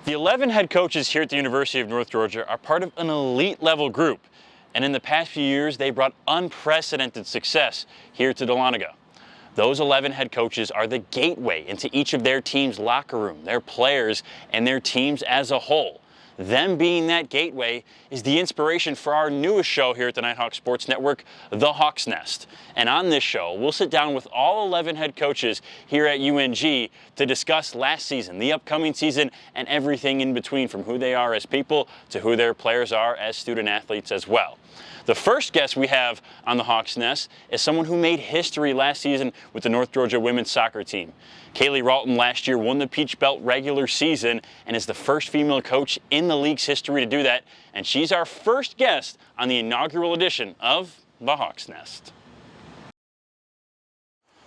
The 11 head coaches here at the University of North Georgia are part of an elite level group, and in the past few years they brought unprecedented success here to Dahlonega. Those 11 head coaches are the gateway into each of their team's locker room, their players, and their teams as a whole. Them being that gateway is the inspiration for our newest show here at the Nighthawk Sports Network, The Hawk's Nest. And on this show, we'll sit down with all 11 head coaches here at UNG to discuss last season, the upcoming season, and everything in between, from who they are as people to who their players are as student athletes as well. The first guest we have on the Hawk's Nest is someone who made history last season with the North Georgia women's soccer team. Kayley Ralton last year won the Peach Belt regular season and is the first female coach in the league's history to do that. And she's our first guest on the inaugural edition of the Hawk's Nest.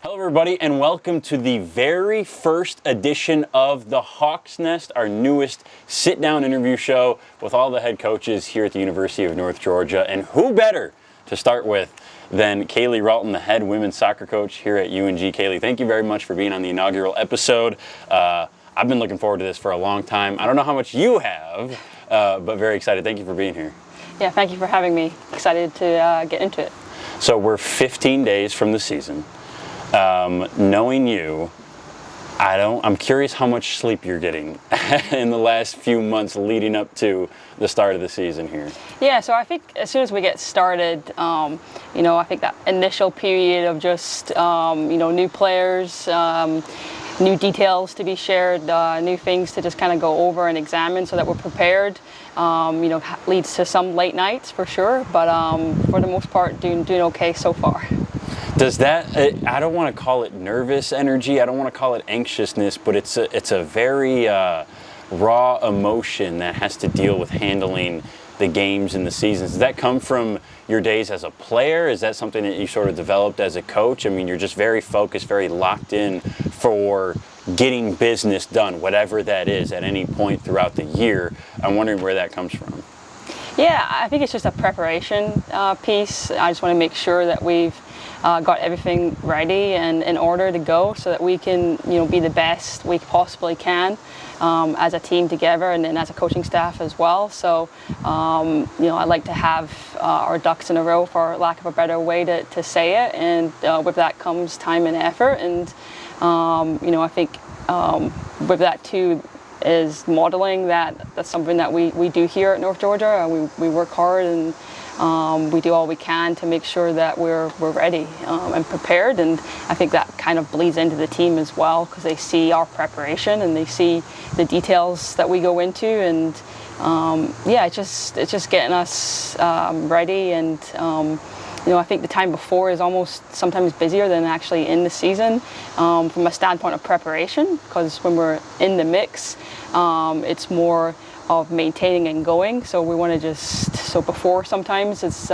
Hello everybody, and welcome to the very first edition of the Hawk's Nest, our newest sit-down interview show with all the head coaches here at the University of North Georgia. And who better to start with than Kayley Ralton, the head women's soccer coach here at UNG. Kayley, thank you very much for being on the inaugural episode. I've been looking forward to this for a long time. I don't know how much you have, but very excited. Thank you for being here. Yeah, thank you for having me. Excited to get into it. So we're 15 days from the season. Knowing you, I'm curious how much sleep you're getting in the last few months leading up to the start of the season here. Yeah, so I think as soon as we get started, I think that initial period of just, new players, new details to be shared, new things to just kind of go over and examine so that we're prepared, leads to some late nights for sure, but for the most part, doing okay so far. Does that, I don't want to call it nervous energy, I don't want to call it anxiousness, but it's a very raw emotion that has to deal with handling the games and the seasons. Does that come from your days as a player? Is that something that you sort of developed as a coach? I mean, you're just very focused, very locked in for getting business done, whatever that is, at any point throughout the year. I'm wondering where that comes from. Yeah, I think it's just a preparation piece. I just want to make sure that we've got everything ready and in order to go so that we can, be the best we possibly can as a team together and then as a coaching staff as well. So, I like to have our ducks in a row, for lack of a better way to say it. And with that comes time and effort. And, I think with that too is modeling that's something that we do here at North Georgia. We work hard and we do all we can to make sure that we're ready and prepared, and I think that kind of bleeds into the team as well because they see our preparation and they see the details that we go into, and it's just getting us ready. And I think the time before is almost sometimes busier than actually in the season from a standpoint of preparation, because when we're in the mix, it's more of maintaining and going. So we want to so before sometimes it's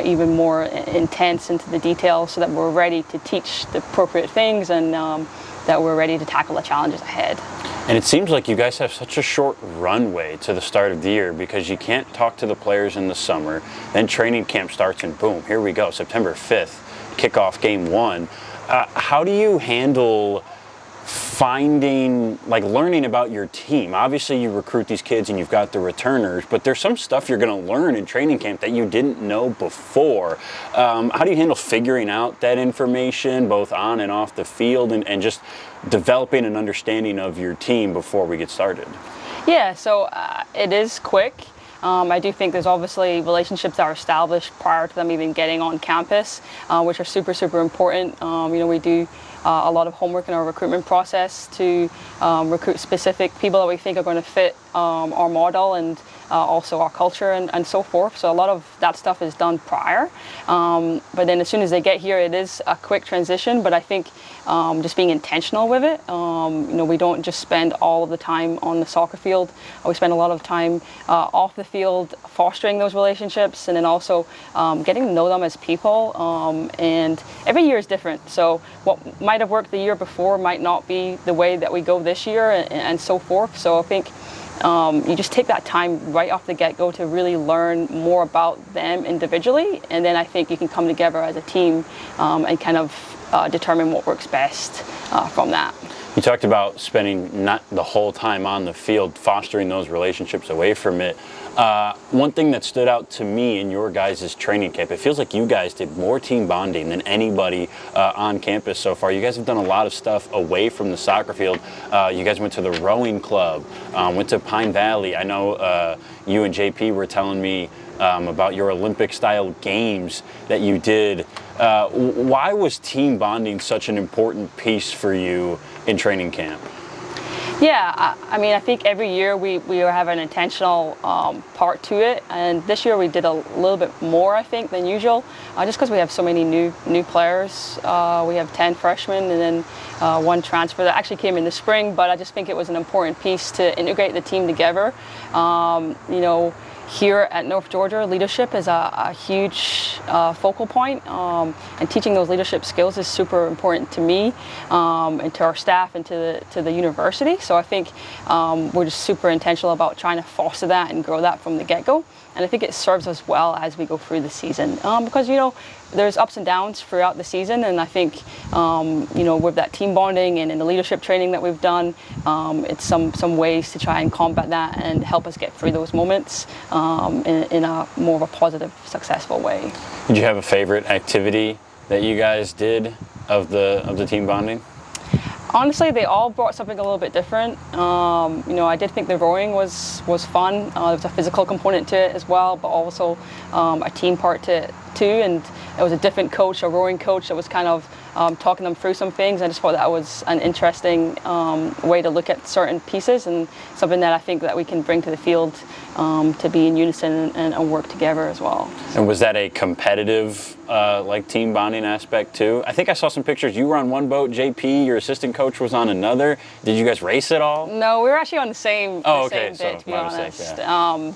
even more intense into the details so that we're ready to teach the appropriate things and that we're ready to tackle the challenges ahead. And it seems like you guys have such a short runway to the start of the year because you can't talk to the players in the summer, then training camp starts and boom, here we go, September 5th, kickoff game 1. How do you handle learning about your team? Obviously you recruit these kids and you've got the returners, but there's some stuff you're going to learn in training camp that you didn't know before. How do you handle figuring out that information both on and off the field and just developing an understanding of your team before we get started? Yeah, so it is quick. I do think there's obviously relationships that are established prior to them even getting on campus, which are super, super important. We do a lot of homework in our recruitment process to recruit specific people that we think are going to fit our model and also our culture and so forth. So a lot of that stuff is done prior. But then as soon as they get here, it is a quick transition. But I think just being intentional with it, we don't just spend all of the time on the soccer field. We spend a lot of time off the field fostering those relationships and then also getting to know them as people. And every year is different. So what might have worked the year before might not be the way that we go this year and so forth. So I think you just take that time right off the get-go to really learn more about them individually, and then I think you can come together as a team and kind of determine what works best from that. You talked about spending not the whole time on the field, fostering those relationships away from it. One thing that stood out to me in your guys' training camp, it feels like you guys did more team bonding than anybody on campus so far. You guys have done a lot of stuff away from the soccer field. You guys went to the rowing club, went to Pine Valley. I know you and JP were telling me about your Olympic-style games that you did. Why was team bonding such an important piece for you in training camp? Yeah, I mean, I think every year we have an intentional part to it, and this year we did a little bit more, I think, than usual, just because we have so many new players. We have 10 freshmen and then one transfer that actually came in the spring, but I just think it was an important piece to integrate the team together. You know, here at North Georgia, leadership is a huge focal point, and teaching those leadership skills is super important to me and to our staff and to the university. So I think we're just super intentional about trying to foster that and grow that from the get-go. And I think it serves us well as we go through the season because, you know, there's ups and downs throughout the season, and I think, you know, with that team bonding and in the leadership training that we've done, it's some ways to try and combat that and help us get through those moments in a more of a positive, successful way. Did you have a favorite activity that you guys did of the team bonding? Honestly, they all brought something a little bit different. You know, I did think the rowing was fun. There was a physical component to it as well, but also a team part to it too. And it was a different coach, a rowing coach, that was kind of talking them through some things. I just thought that was an interesting way to look at certain pieces, and something that I think that we can bring to the field to be in unison and work together as well. And was that a competitive like team bonding aspect too? I think I saw some pictures. You were on one boat, JP, your assistant coach was on another. Did you guys race at all? No, we were actually on the same, okay. bit, to be honest. Mistake, yeah.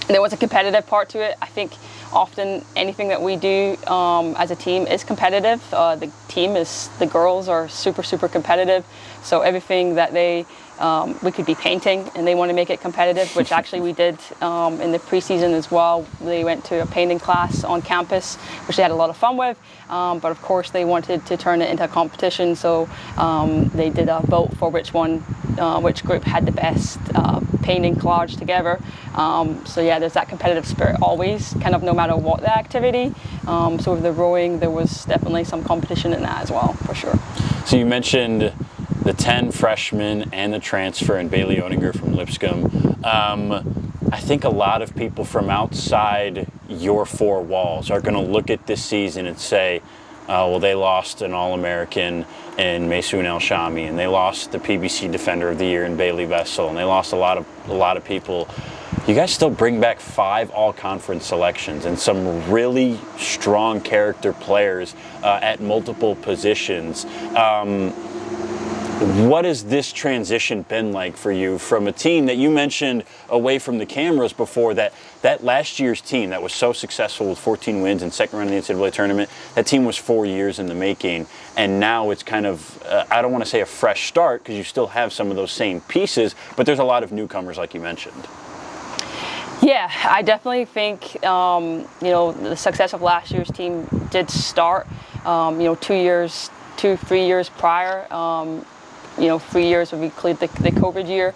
There was a competitive part to it. I think often anything that we do as a team is competitive. The girls are super competitive. So everything that we could be painting and they want to make it competitive, which actually we did in the preseason as well. They went to a painting class on campus, which they had a lot of fun with. But of course they wanted to turn it into a competition. So they did a vote for which group had the best painting collage together. So yeah, there's that competitive spirit always, kind of no matter what the activity. So with the rowing, there was definitely some competition in that as well, for sure. So you mentioned the 10 freshmen and the transfer and Bailey Oninger from Lipscomb. I think a lot of people from outside your four walls are going to look at this season and say, well, they lost an All-American in Maysoon El Shami, and they lost the PBC Defender of the Year in Bailey Vessel, and they lost a lot of people. You guys still bring back 5 all-conference selections and some really strong character players at multiple positions. What has this transition been like for you from a team that you mentioned away from the cameras before, that last year's team that was so successful with 14 wins and second round of the NCAA tournament? That team was 4 years in the making, and now it's kind of, I don't want to say a fresh start because you still have some of those same pieces, but there's a lot of newcomers like you mentioned. Yeah, I definitely think, you know, the success of last year's team did start, you know, 3 years prior. You know, 3 years when we cleared the COVID year,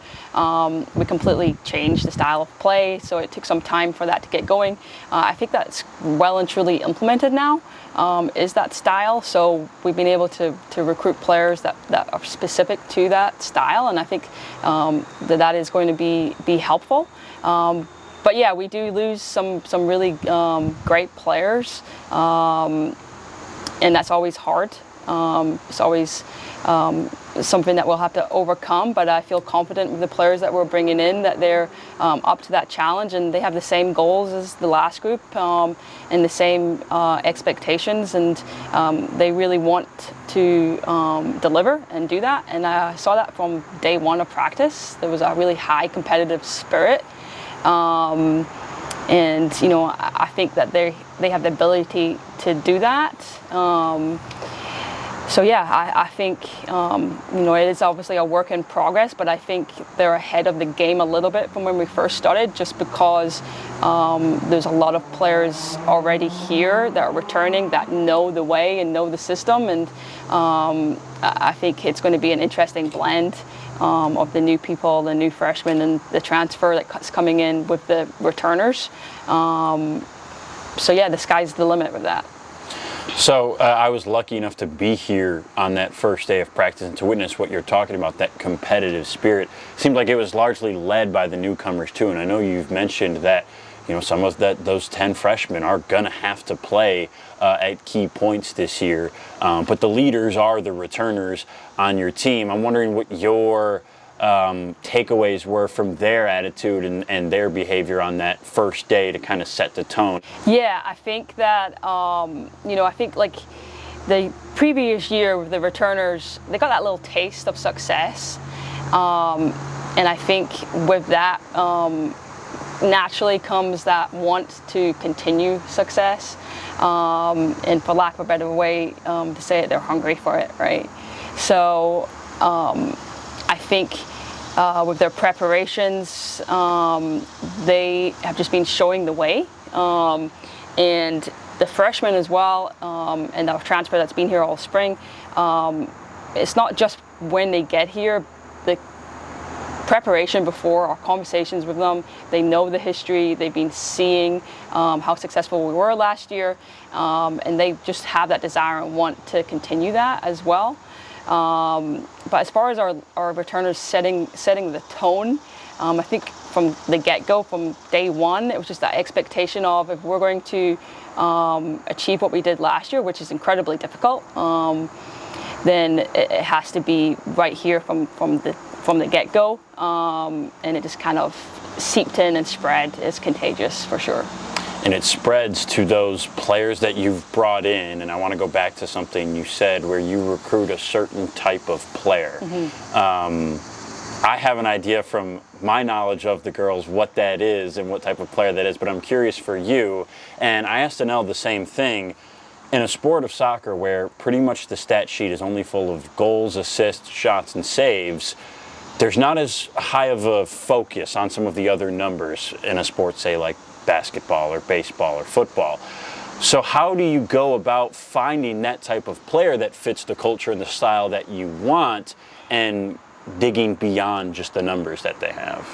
we completely changed the style of play, so it took some time for that to get going. I think that's well and truly implemented now, is that style. So we've been able to recruit players that are specific to that style, and I think that is going to be helpful. But yeah, we do lose some really great players, and that's always hard. It's always something that we'll have to overcome, but I feel confident with the players that we're bringing in, that they're up to that challenge, and they have the same goals as the last group and the same expectations, and they really want to deliver and do that. And I saw that from day one of practice. There was a really high competitive spirit, and you know, I think that they have the ability to do that. So yeah, I think it is obviously a work in progress, but I think they're ahead of the game a little bit from when we first started, just because there's a lot of players already here that are returning that know the way and know the system, and I think it's going to be an interesting blend of the new people, the new freshmen, and the transfer that's coming in with the returners. So yeah, the sky's the limit with that. So I was lucky enough to be here on that first day of practice and to witness what you're talking about, that competitive spirit. Seemed like it was largely led by the newcomers too, and I know you've mentioned that some of those 10 freshmen are gonna have to play at key points this year, but the leaders are the returners on your team. I'm wondering what your takeaways were from their attitude and their behavior on that first day to kind of set the tone. Yeah, I think that I think like the previous year with the returners, they got that little taste of success, and I think with that naturally comes that want to continue success, and for lack of a better way to say it, they're hungry for it, right? So I think with their preparations, they have just been showing the way, and the freshmen as well, and the transfer that's been here all spring. It's not just when they get here, the preparation before, our conversations with them, they know the history, they've been seeing how successful we were last year, and they just have that desire and want to continue that as well. But as far as our returners setting the tone, I think from the get-go, from day one, it was just that expectation of, if we're going to achieve what we did last year, which is incredibly difficult, then it has to be right here from the get-go, and it just kind of seeped in and spread. It's contagious for sure. And it spreads to those players that you've brought in, and I want to go back to something you said where you recruit a certain type of player. I have an idea from my knowledge of the girls what that is and what type of player that is, but I'm curious for you, and I asked Anel the same thing. In a sport of soccer where pretty much the stat sheet is only full of goals, assists, shots, and saves, there's not as high of a focus on some of the other numbers in a sport, say like basketball or baseball or football. So how do you go about finding that type of player that fits the culture and the style that you want, and digging beyond just the numbers that they have?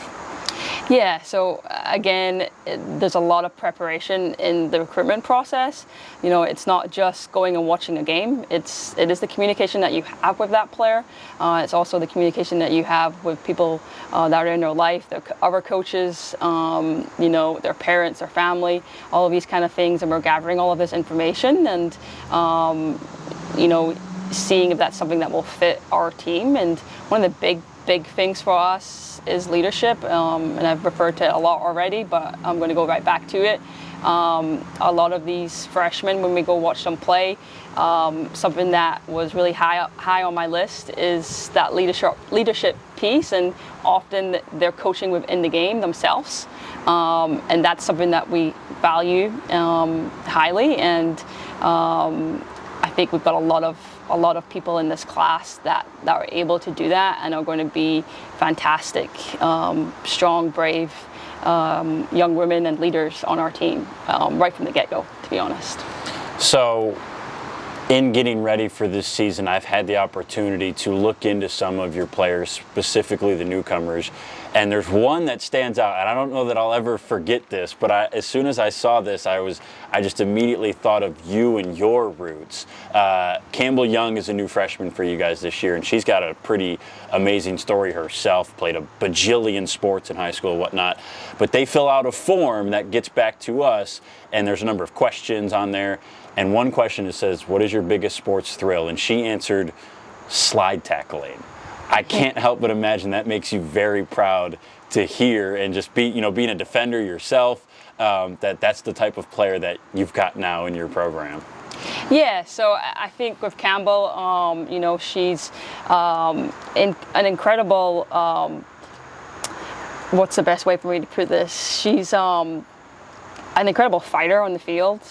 Yeah, so again, there's a lot of preparation in the recruitment process. It's not just going and watching a game. It is the communication that you have with that player. It's also the communication that you have with people that are in their life, their other coaches, their parents, their family, all of these kind of things. And we're gathering all of this information and, seeing if that's something that will fit our team. And one of the big things for us is leadership, and I've referred to it a lot already, but I'm going to go right back to it. A lot of these freshmen, when we go watch them play, something that was really high on my list is that leadership piece, and often they're coaching within the game themselves, and that's something that we value highly, and I think we've got a lot of people in this class that are able to do that and are going to be fantastic, strong, brave young women and leaders on our team right from the get-go, to be honest. So in getting ready for this season, I've had the opportunity to look into some of your players, specifically the newcomers, and there's one that stands out, and I don't know that I'll ever forget this, but as soon as I saw this, I just immediately thought of you and your roots. Campbell Young is a new freshman for you guys this year, and she's got a pretty amazing story herself, played a bajillion sports in high school and whatnot, but they fill out a form that gets back to us, and there's a number of questions on there, and one question that says, what is your biggest sports thrill? And she answered, slide tackling. I can't help but imagine that makes you very proud to hear, and just being a defender yourself, that's the type of player that you've got now in your program. Yeah, so I think with Campbell, she's an incredible, what's the best way for me to put this? She's an incredible fighter on the field.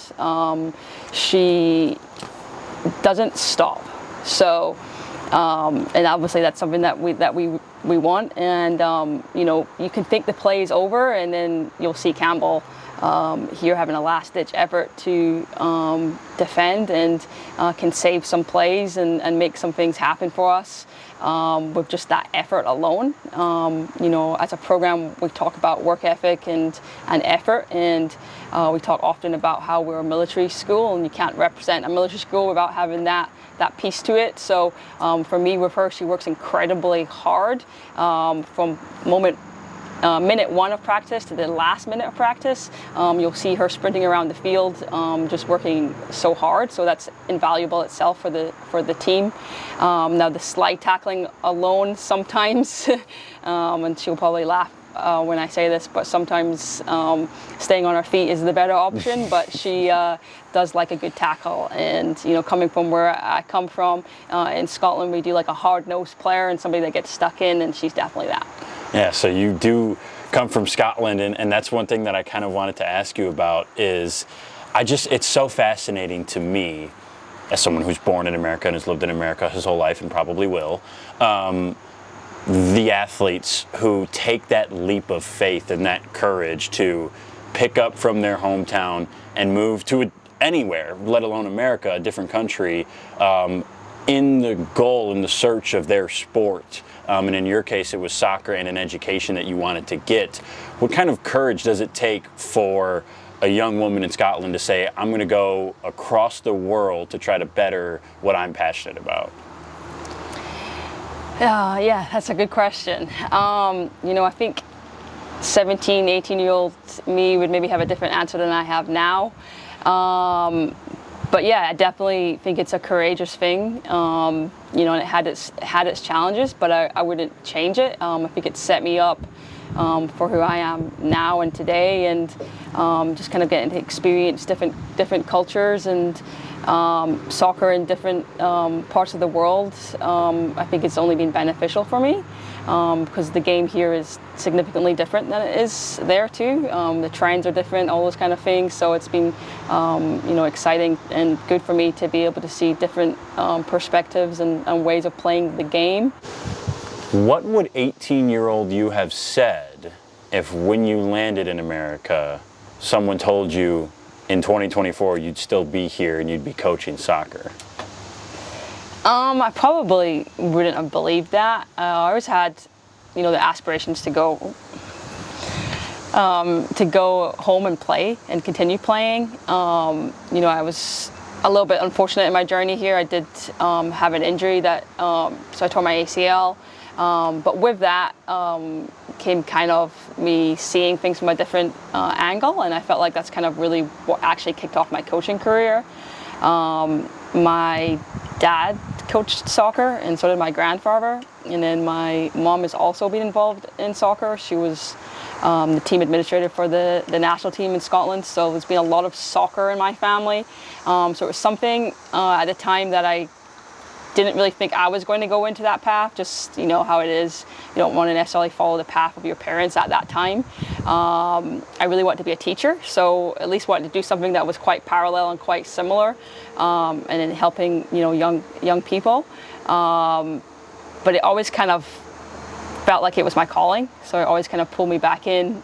She doesn't stop. So, and obviously that's something that we want. And you can think the play is over, and then you'll see Campbell here having a last-ditch effort to defend and can save some plays and make some things happen for us with just that effort alone. As a program, we talk about work ethic and effort, and we talk often about how we're a military school, and you can't represent a military school without having that piece to it. So for me, with her, she works incredibly hard from minute one of practice to the last minute of practice. You'll see her sprinting around the field, just working so hard. So that's invaluable itself for the team. Now the slide tackling alone sometimes, and she'll probably laugh when I say this, but sometimes staying on her feet is the better option. But she does like a good tackle, and coming from where I come from in Scotland, we do like a hard-nosed player and somebody that gets stuck in, and she's definitely that. Yeah, so you do come from Scotland, and that's one thing that I kind of wanted to ask you about is it's so fascinating to me, as someone who's born in America and has lived in America his whole life and probably will, the athletes who take that leap of faith and that courage to pick up from their hometown and move to anywhere, let alone America, a different country, in the goal, in the search of their sport. And in your case, it was soccer and an education that you wanted to get. What kind of courage does it take for a young woman in Scotland to say, I'm going to go across the world to try to better what I'm passionate about? Yeah, that's a good question. I think 17, 18-year-old me would maybe have a different answer than I have now. But yeah, I definitely think it's a courageous thing. And it had its challenges, but I wouldn't change it. I think it set me up for who I am now and today, and just kind of getting to experience different cultures and soccer in different parts of the world. I think it's only been beneficial for me because the game here is significantly different than it is there too. The trends are different, all those kind of things. So it's been exciting and good for me to be able to see different perspectives and ways of playing the game. What would 18-year-old you have said if when you landed in America, someone told you in 2024 you'd still be here and you'd be coaching soccer? I probably wouldn't have believed that. I always had, the aspirations to go home and play and continue playing. I was a little bit unfortunate in my journey here. I did have an injury so I tore my ACL. But with that came kind of me seeing things from a different angle, and I felt like that's kind of really what actually kicked off my coaching career. My dad coached soccer, and so did my grandfather, and then my mom has also been involved in soccer. She was the team administrator for the national team in Scotland, so there's been a lot of soccer in my family. So it was something at the time that I didn't really think I was going to go into that path, just how it is. You don't want to necessarily follow the path of your parents at that time. I really wanted to be a teacher, so at least wanted to do something that was quite parallel and quite similar, and in helping young people. But it always kind of felt like it was my calling, so it always kind of pulled me back in.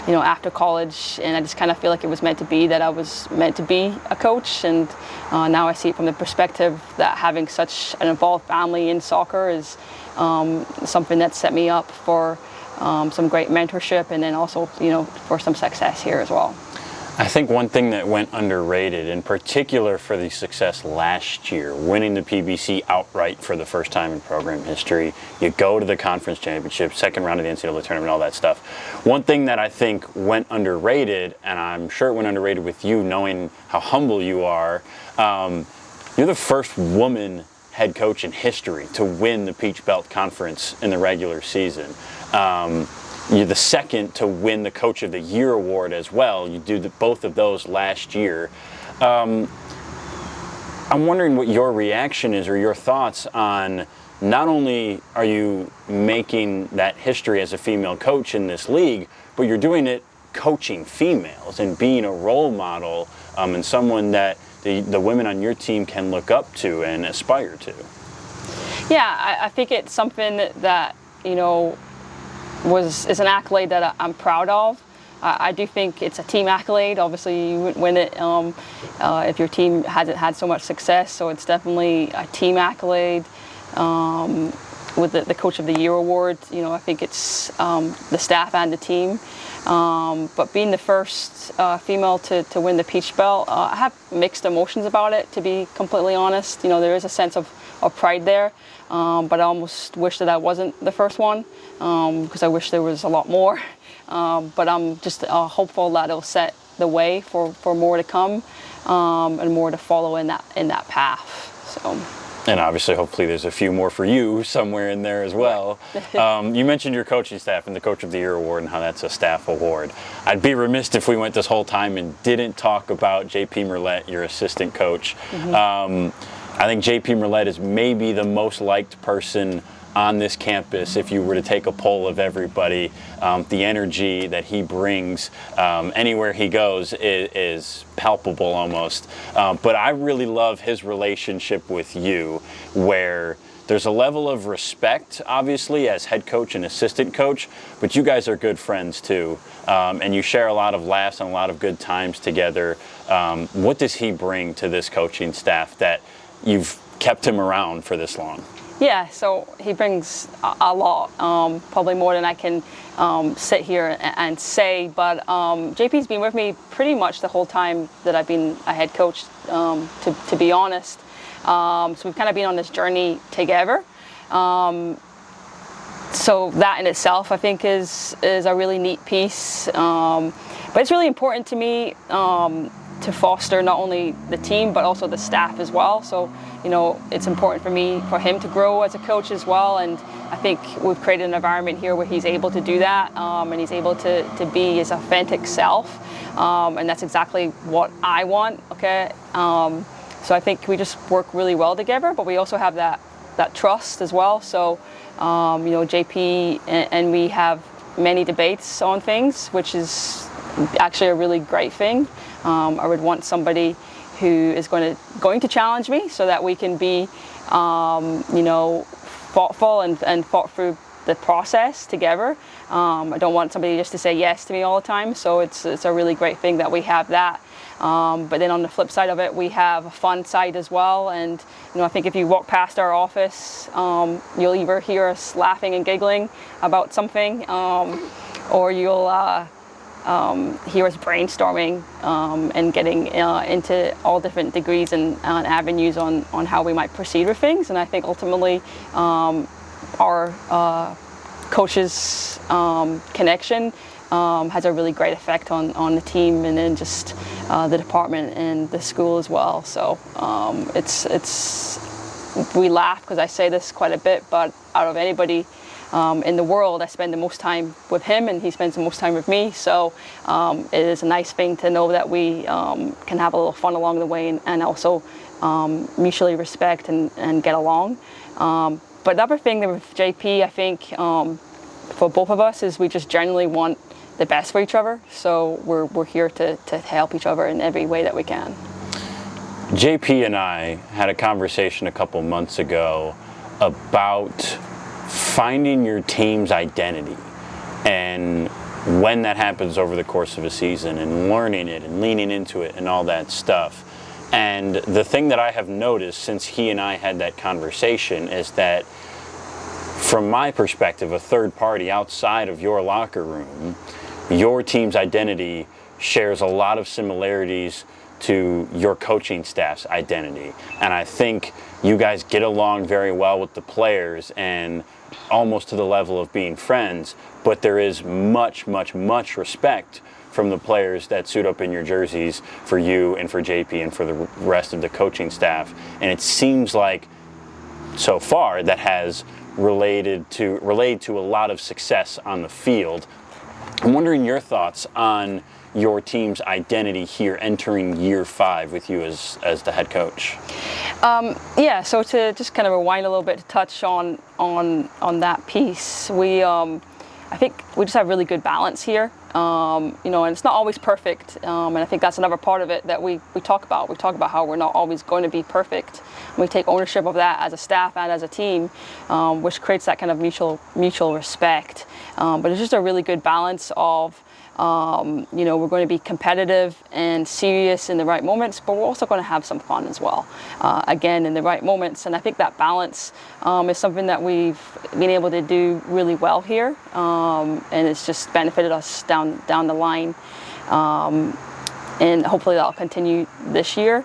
After college, and I just kind of feel like it was meant to be that I was meant to be a coach, and now I see it from the perspective that having such an involved family in soccer is something that set me up for some great mentorship, and then also for some success here as well. I think one thing that went underrated, in particular for the success last year, winning the PBC outright for the first time in program history, you go to the conference championship, second round of the NCAA tournament, all that stuff. One thing that I think went underrated, and I'm sure it went underrated with you knowing how humble you are, you're the first woman head coach in history to win the Peach Belt Conference in the regular season. You're the second to win the Coach of the Year award as well. You did both of those last year. I'm wondering what your reaction is or your thoughts on not only are you making that history as a female coach in this league, but you're doing it coaching females and being a role model and someone that the women on your team can look up to and aspire to? Yeah, I think it's something that is an accolade that I'm proud of. I do think it's a team accolade. Obviously, you wouldn't win it if your team hasn't had so much success. So it's definitely a team accolade. With the Coach of the Year award, I think it's the staff and the team. But being the first female to win the Peach Belt, I have mixed emotions about it, to be completely honest. There is a sense of pride there, but I almost wish that I wasn't the first one, because I wish there was a lot more. But I'm just hopeful that it'll set the way for more to come, and more to follow in that path. So. And obviously, hopefully, there's a few more for you somewhere in there as well. You mentioned your coaching staff and the Coach of the Year award and how that's a staff award. I'd be remiss if we went this whole time and didn't talk about JP Merlette, your assistant coach. I think JP Merlette is maybe the most liked person on this campus. If you were to take a poll of everybody, the energy that he brings anywhere he goes is palpable almost. But I really love his relationship with you, where there's a level of respect, obviously, as head coach and assistant coach, but you guys are good friends too. And you share a lot of laughs and a lot of good times together. What does he bring to this coaching staff that you've kept him around for this long? Yeah, so he brings a lot, probably more than I can sit here and say, but JP's been with me pretty much the whole time that I've been a head coach, to be honest. So we've kind of been on this journey together. So that in itself, I think, is a really neat piece. But it's really important to me to foster not only the team, but also the staff as well. So, it's important for him to grow as a coach as well. And I think we've created an environment here where he's able to do that, and he's able to be his authentic self. And that's exactly what I want, okay? So I think we just work really well together, but we also have that trust as well. So, JP and we have many debates on things, which is actually a really great thing. I would want somebody who is going to challenge me, so that we can be, thoughtful and thought through the process together. I don't want somebody just to say yes to me all the time. So it's a really great thing that we have that. But then on the flip side of it, we have a fun side as well. And I think if you walk past our office, you'll either hear us laughing and giggling about something, or you'll hear us brainstorming and getting into all different degrees and avenues on how we might proceed with things. And I think ultimately our coaches' connection has a really great effect on the team, and then just the department and the school as well. So we laugh because I say this quite a bit, but out of anybody in the world, I spend the most time with him, and he spends the most time with me. So it is a nice thing to know that we can have a little fun along the way, and also mutually respect and get along. But the other thing with JP, I think, for both of us, is we just generally want the best for each other. So we're here to help each other in every way that we can. JP and I had a conversation a couple months ago about finding your team's identity, and when that happens over the course of a season, and learning it and leaning into it and all that stuff. And the thing that I have noticed since he and I had that conversation is that, from my perspective, a third party outside of your locker room, your team's identity shares a lot of similarities to your coaching staff's identity. And I think you guys get along very well with the players, and almost to the level of being friends, but there is much, much, much respect from the players that suit up in your jerseys for you and for JP and for the rest of the coaching staff. And it seems like so far that has related to a lot of success on the field. I'm wondering your thoughts on your team's identity here entering year 5 with you as the head coach. Yeah, so to just kind of rewind a little bit to touch on that piece, we I think we just have really good balance here. And it's not always perfect. And I think that's another part of it that we talk about. We talk about how we're not always going to be perfect. We take ownership of that as a staff and as a team, which creates that kind of mutual respect. But it's just a really good balance of, we're going to be competitive and serious in the right moments, but we're also going to have some fun as well, again, in the right moments. And I think that balance is something that we've been able to do really well here, and it's just benefited us down the line. And hopefully that'll continue this year.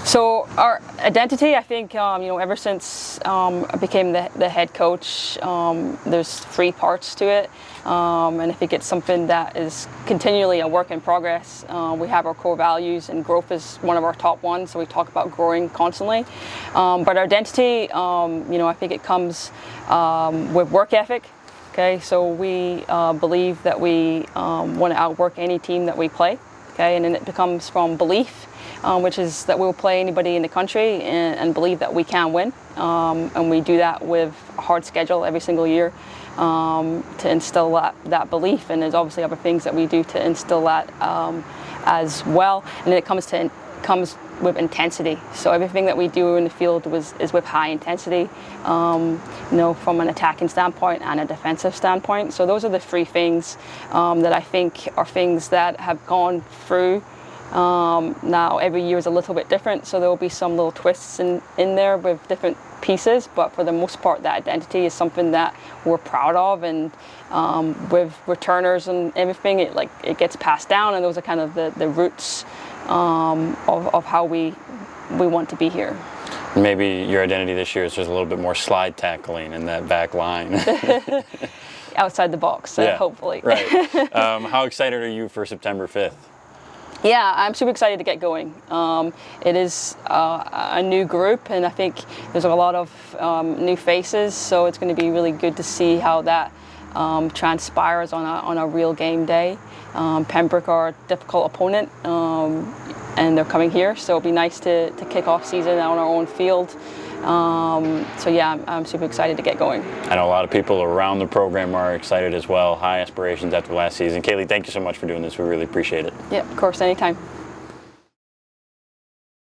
So our identity, I think, ever since I became the head coach, there's 3 parts to it. And I think it's something that is continually a work in progress. We have our core values, and growth is one of our top ones, so we talk about growing constantly. But our identity, I think it comes with work ethic. Okay, so we believe that we want to outwork any team that we play. Okay, and then it becomes from belief, which is that we'll play anybody in the country and believe that we can win. And we do that with a hard schedule every single year to instill that belief. And there's obviously other things that we do to instill that as well. And then it comes with intensity. So everything that we do in the field is with high intensity, from an attacking standpoint and a defensive standpoint. So those are the 3 things that I think are things that have gone through. Now every year is a little bit different, so there will be some little twists in there with different pieces, but for the most part that identity is something that we're proud of, and with returners and everything, it gets passed down, and those are kind of the roots of how we want to be here. Maybe your identity this year is just a little bit more slide tackling in that back line. Outside the box, yeah, hopefully. Right. How excited are you for September 5th? Yeah, I'm super excited to get going. It is a new group, and I think there's a lot of new faces, so it's going to be really good to see how that transpires on a real game day. Pembroke are a difficult opponent, and they're coming here, so it'll be nice to kick off season on our own field. So yeah, I'm super excited to get going. I know a lot of people around the program are excited as well. High aspirations after last season. Kayley, thank you so much for doing this. We really appreciate it. Yeah, of course, anytime.